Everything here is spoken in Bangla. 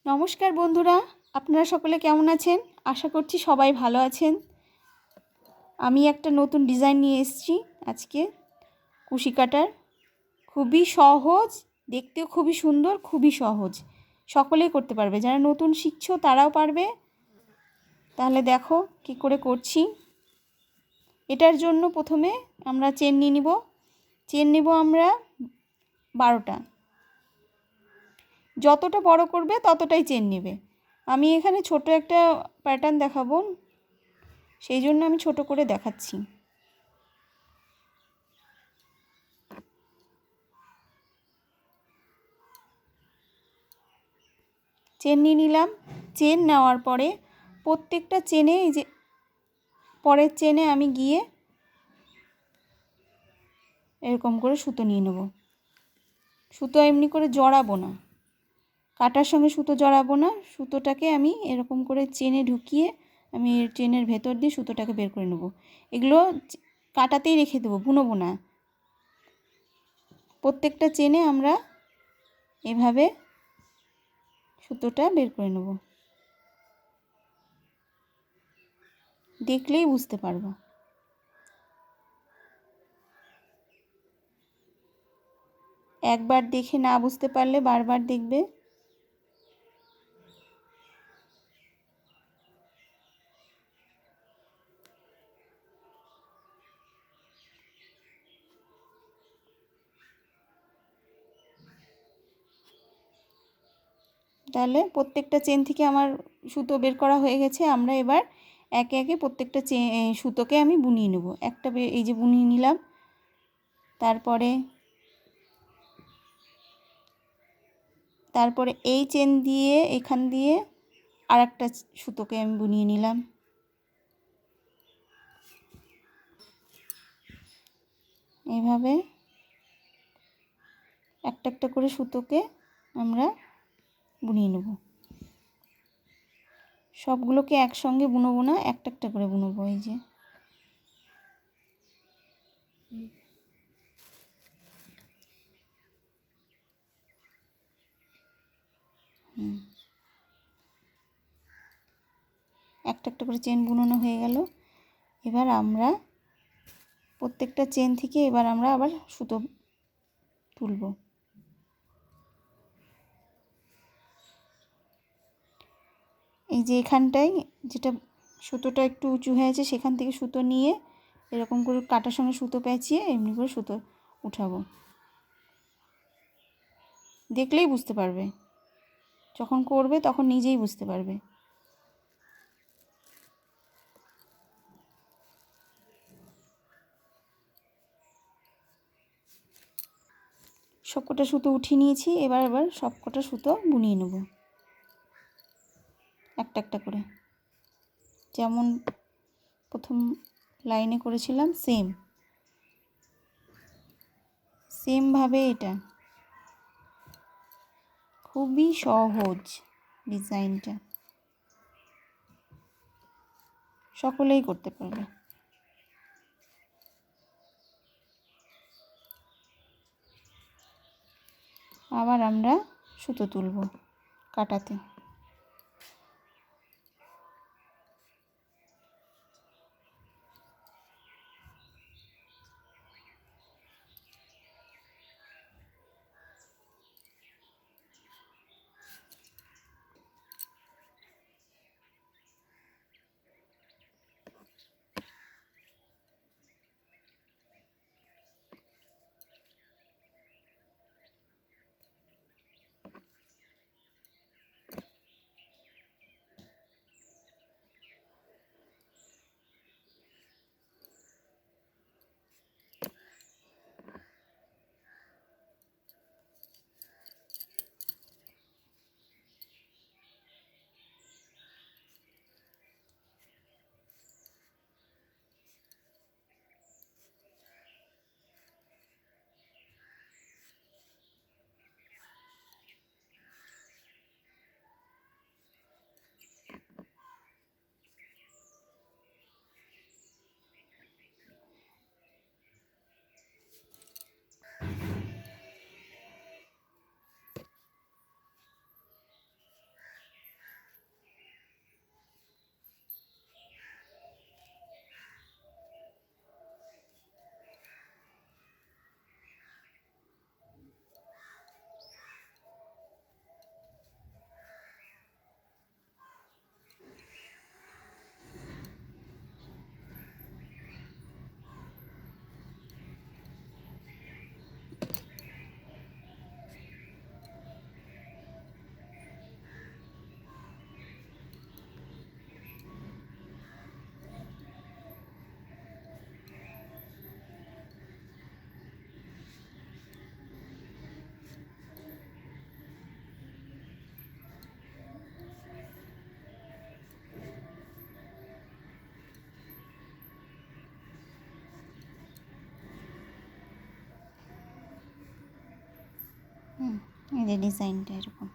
নমস্কার বন্ধুরা, আপনারা সকলে কেমন আছেন? আশা করছি সবাই ভালো আছেন। আমি একটা নতুন ডিজাইন নিয়ে এসেছি আজকে, কুশি কাটার। খুবই সহজ, দেখতেও খুবই সুন্দর, খুবই সহজ, সকলেই করতে পারবে। যারা নতুন শিখছো তারাও পারবে। তাহলে দেখো কি করে করছি। এটার জন্য প্রথমে আমরা চেন নিয়ে নিব। চেন নিব আমরা 12টা। যতটা বড় করবে ততটাই চেন নেবে। আমি এখানে ছোট একটা প্যাটার্ন দেখাবো, সেই জন্য আমি ছোট করে দেখাচ্ছি। চেন নিয়ে নিলাম। চেন নেওয়ার পরে প্রত্যেকটা চেনে, এই যে পরের চেনে আমি গিয়ে এরকম করে সুতো নিয়ে নেব। সুতো এমনি করে জড়াবো না, কাটার সঙ্গে সুতো জড়াবো না। সুতোটাকে আমি এরকম করে চেনে ঢুকিয়ে আমি চেনের ভেতর দিয়ে সুতোটাকে বের করে নেব। এগুলো কাটাতেই রেখে দেবো, বুনবো না। প্রত্যেকটা চেনে আমরা এভাবে সুতোটা বের করে নেব। দেখলেই বুঝতে পারবো। একবার দেখে না বুঝতে পারলে বারবার দেখবে। তাহলে প্রত্যেকটা চেন থেকে আমার সুতো বের করা হয়ে গেছে। আমরা এবার একে একে প্রত্যেকটা সুতোকে আমি বুনিয়ে নেব। একটা এই যে বুনিয়ে নিলাম। তারপরে এই চেন দিয়ে এখান দিয়ে আর একটা সুতোকে আমি বুনিয়ে নিলাম। এইভাবে একটা একটা করে সুতোকে আমরা বুনিয়ে নেব। সবগুলোকে একসঙ্গে বুনবো না, একটা একটা করে বুনবো। এই যে একটা একটা করে চেন বুনানো হয়ে গেল। এবার আমরা প্রত্যেকটা চেন থেকে এবার আমরা আবার সুতো তুলব। এই যে এখানটায় যেটা সুতোটা একটু উঁচু হয়েছে, সেখান থেকে সুতো নিয়ে এরকম করে কাটার সঙ্গে সুতো পেঁচিয়ে এমনি করে সুতো উঠাবো। দেখলেই বুঝতে পারবে, যখন করবে তখন নিজেই বুঝতে পারবে। সবকটা সুতো উঠিয়ে নিয়েছি। এবার সবকটা সুতো বুনিয়ে নেব একটা একটা করে, যেমন প্রথম লাইনে করেছিলাম সেমভাবে। এটা খুবই সহজ ডিজাইনটা, সকলেই করতে পারবে। আবার আমরা সুতো তুলব কাটাতে। এই যে ডিজাইনটা এরকম।